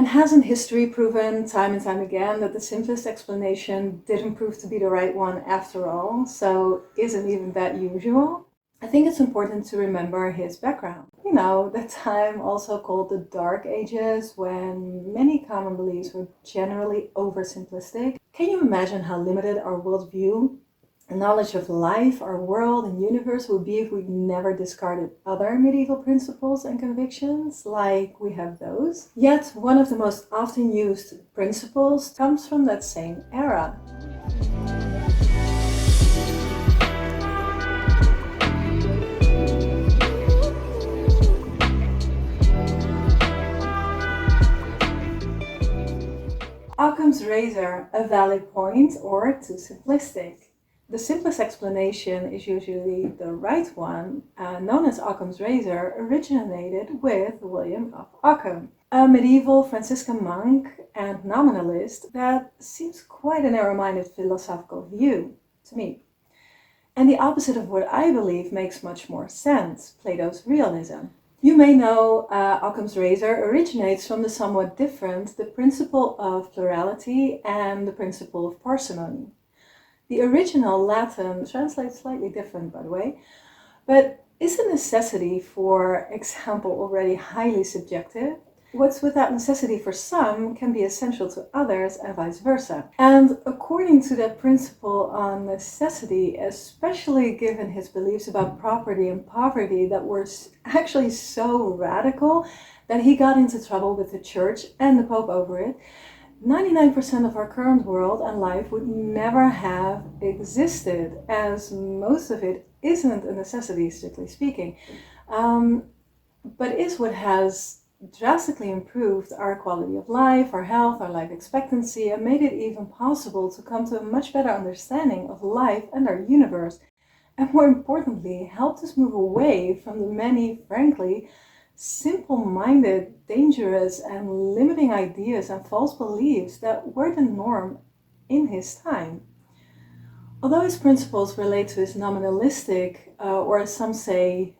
And hasn't history proven time and time again that the simplest explanation didn't prove to be the right one after all? So isn't even that usual? I think it's important to remember his background. You know, the time also called the Dark Ages, when many common beliefs were generally oversimplistic. Can you imagine how limited our worldview and knowledge of life, our world and universe would be if we never discarded other medieval principles and convictions like we have those? Yet, one of the most often used principles comes from that same era. Occam's razor, a valid point or too simplistic? The simplest explanation is usually the right one, known as Occam's razor, originated with William of Occam, a medieval Franciscan monk and nominalist. That seems quite a narrow-minded philosophical view to me. And the opposite of what I believe makes much more sense, Plato's realism. You may know Occam's razor originates from the somewhat different the principle of plurality and the principle of parsimony. The original Latin translates slightly different, by the way, but is a necessity, for example, already highly subjective? What's without necessity for some can be essential to others, and vice versa. And according to that principle on necessity, especially given his beliefs about property and poverty that were actually so radical that he got into trouble with the church and the Pope over it, 99% of our current world and life would never have existed, as most of it isn't a necessity, strictly speaking, but is what has drastically improved our quality of life, our health, our life expectancy, and made it even possible to come to a much better understanding of life and our universe, and more importantly, helped us move away from the many, frankly, simple-minded, dangerous, and limiting ideas and false beliefs that were the norm in his time. Although his principles relate to his nominalistic, or as some say,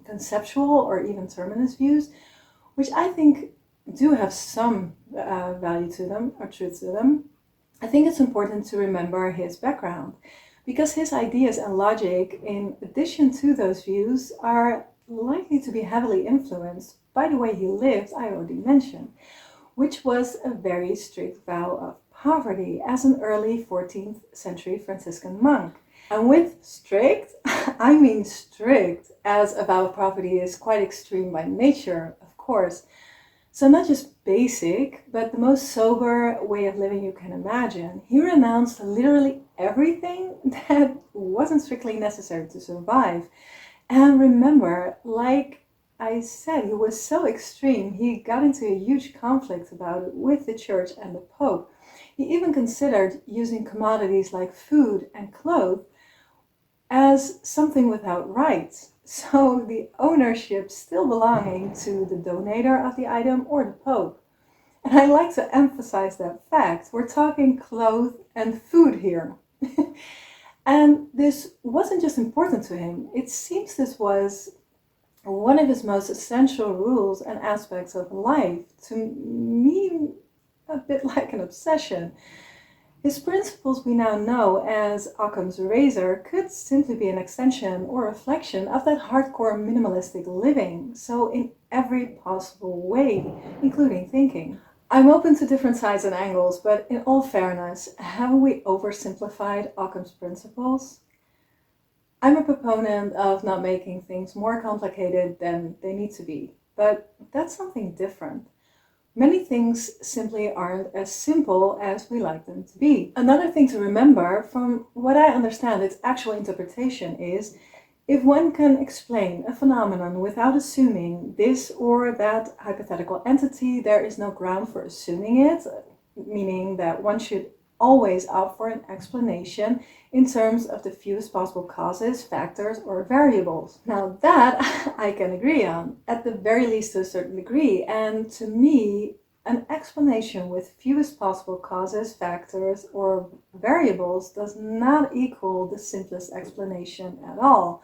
conceptual or even terminus views, which I think do have some value to them, or truth to them, I think it's important to remember his background, because his ideas and logic, in addition to those views, are likely to be heavily influenced by the way he lived, I already mentioned, which was a very strict vow of poverty as an early 14th century Franciscan monk. And with strict, I mean strict, as a vow of poverty is quite extreme by nature, of course. So not just basic, but the most sober way of living you can imagine. He renounced literally everything that wasn't strictly necessary to survive. And remember, like I said, he was so extreme, he got into a huge conflict about it with the church and the Pope. He even considered using commodities like food and clothes as something without rights. So the ownership still belonging to the donator of the item or the Pope. And I like to emphasize that fact. We're talking clothes and food here. And this wasn't just important to him. It seems this was one of his most essential rules and aspects of life, to me a bit like an obsession. His principles we now know as Occam's razor could simply be an extension or reflection of that hardcore minimalistic living, so in every possible way, including thinking. I'm open to different sides and angles, but in all fairness, haven't we oversimplified Occam's principles? I'm a proponent of not making things more complicated than they need to be, but that's something different. Many things simply aren't as simple as we like them to be. Another thing to remember, from what I understand its actual interpretation, is if one can explain a phenomenon without assuming this or that hypothetical entity, there is no ground for assuming it, meaning that one should always opt for an explanation in terms of the fewest possible causes, factors, or variables. Now that I can agree on, at the very least to a certain degree, and to me, an explanation with fewest possible causes, factors, or variables does not equal the simplest explanation at all.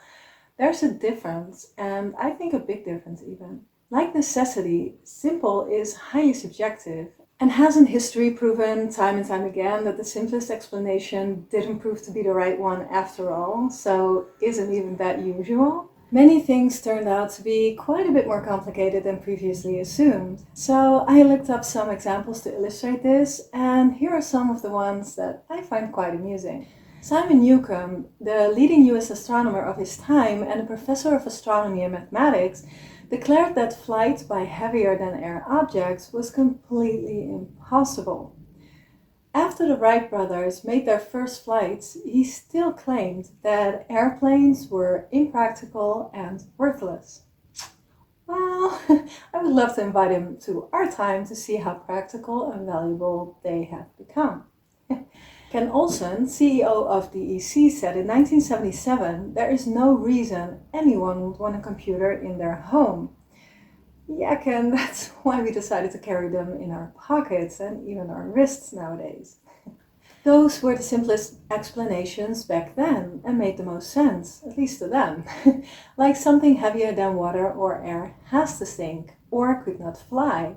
There's a difference, and I think a big difference even. Like necessity, simple is highly subjective, and hasn't history proven time and time again that the simplest explanation didn't prove to be the right one after all, so isn't even that usual? Many things turned out to be quite a bit more complicated than previously assumed. So I looked up some examples to illustrate this, and here are some of the ones that I find quite amusing. Simon Newcomb, the leading US astronomer of his time and a professor of astronomy and mathematics, declared that flight by heavier than air objects was completely impossible. After the Wright brothers made their first flights, he still claimed that airplanes were impractical and worthless. Well, I would love to invite him to our time to see how practical and valuable they have become. Ken Olsen, CEO of the EC, said in 1977, there is no reason anyone would want a computer in their home. Yeah, Ken, that's why we decided to carry them in our pockets and even our wrists nowadays. Those were the simplest explanations back then and made the most sense, at least to them. Like something heavier than water or air has to sink or could not fly.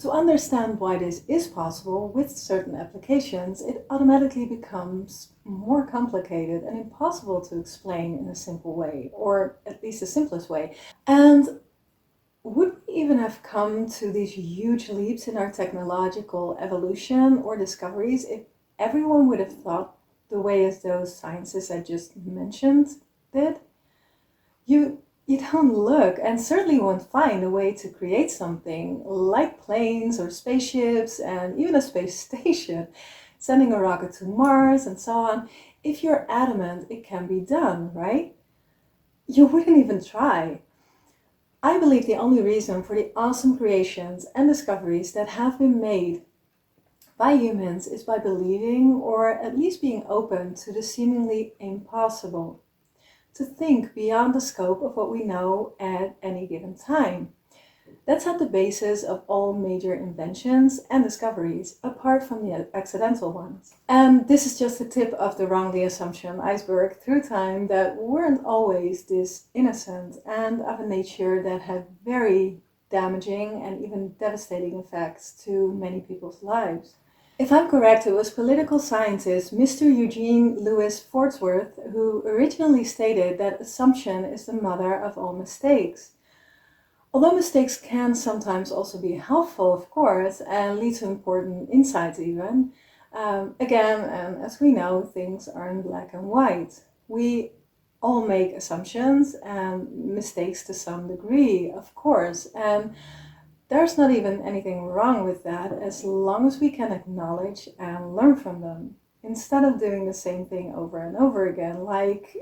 To understand why this is possible with certain applications, it automatically becomes more complicated and impossible to explain in a simple way, or at least the simplest way. And would we even have come to these huge leaps in our technological evolution or discoveries if everyone would have thought the way as those scientists I just mentioned did? You don't look and certainly won't find a way to create something like planes or spaceships and even a space station, sending a rocket to Mars and so on, if you're adamant it can be done, right? You wouldn't even try. I believe the only reason for the awesome creations and discoveries that have been made by humans is by believing, or at least being open to, the seemingly impossible. To think beyond the scope of what we know at any given time. That's at the basis of all major inventions and discoveries, apart from the accidental ones. And this is just the tip of the wrongly assumption iceberg through time that weren't always this innocent and of a nature that had very damaging and even devastating effects to many people's lives. If I'm correct, it was political scientist Mr. Eugene Louis Wordsworth who originally stated that assumption is the mother of all mistakes. Although mistakes can sometimes also be helpful, of course, and lead to important insights even, again, and as we know, things aren't black and white. We all make assumptions and mistakes to some degree, of course, and there's not even anything wrong with that as long as we can acknowledge and learn from them, instead of doing the same thing over and over again, like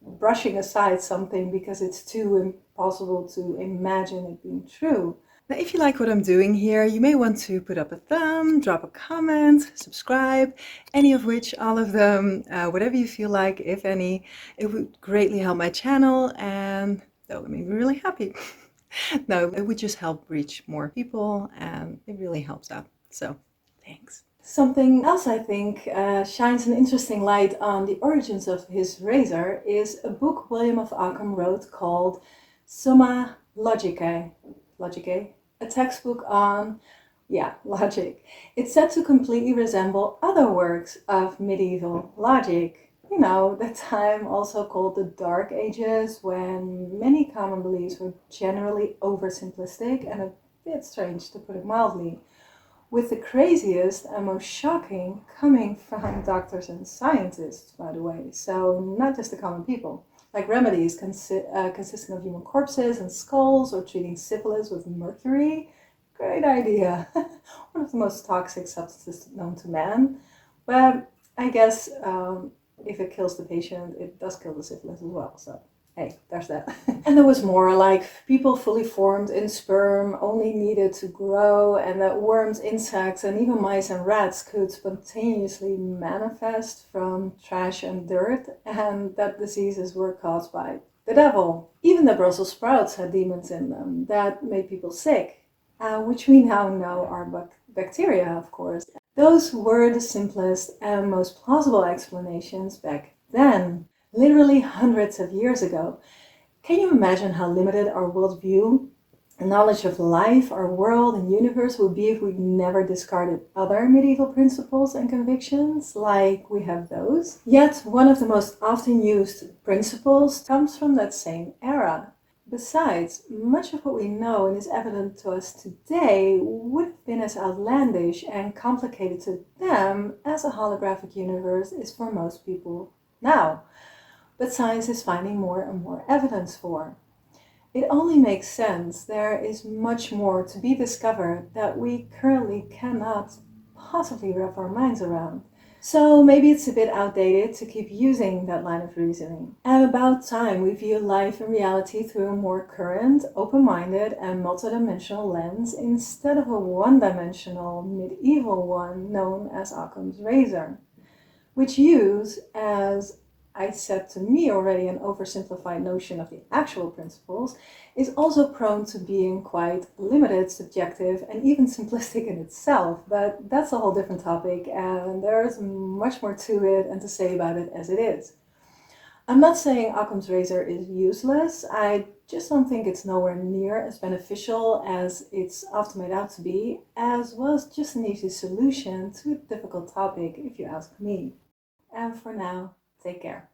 brushing aside something because it's too impossible to imagine it being true. Now, if you like what I'm doing here, you may want to put up a thumb, drop a comment, subscribe, any of which, all of them, whatever you feel like, if any. It would greatly help my channel and that would make me really happy. No, it would just help reach more people and it really helps out. So, thanks. Something else I think shines an interesting light on the origins of his razor is a book William of Occam wrote called Summa Logicae, a textbook on, logic. It's said to completely resemble other works of medieval logic. You know, the time also called the Dark Ages, when many common beliefs were generally oversimplistic and a bit strange, to put it mildly, with the craziest and most shocking coming from doctors and scientists, by the way, so not just the common people, like remedies consisting of human corpses and skulls, or treating syphilis with mercury. Great idea. One of the most toxic substances known to man, but I guess if it kills the patient, it does kill the syphilis as well, so hey, there's that. And there was more, like people fully formed in sperm only needed to grow, and that worms, insects, and even mice and rats could spontaneously manifest from trash and dirt, and that diseases were caused by the devil. Even the Brussels sprouts had demons in them that made people sick, which we now know are bacteria, of course. Those were the simplest and most plausible explanations back then, literally hundreds of years ago. Can you imagine how limited our worldview Knowledge of life, our world, and universe would be if we never discarded other medieval principles and convictions, like we have those. Yet, one of the most often used principles comes from that same era. Besides, much of what we know and is evident to us today would have been as outlandish and complicated to them as a holographic universe is for most people now. But science is finding more and more evidence for. It only makes sense. There is much more to be discovered that we currently cannot possibly wrap our minds around. So maybe it's a bit outdated to keep using that line of reasoning. And about time we view life and reality through a more current, open-minded, and multidimensional lens instead of a one-dimensional medieval one known as Occam's razor, which use as I said to me already an oversimplified notion of the actual principles, is also prone to being quite limited, subjective, and even simplistic in itself. But that's a whole different topic, and there's much more to it and to say about it as it is. I'm not saying Occam's razor is useless. I just don't think it's nowhere near as beneficial as it's often made out to be, as well as just an easy solution to a difficult topic, if you ask me. And for now, take care.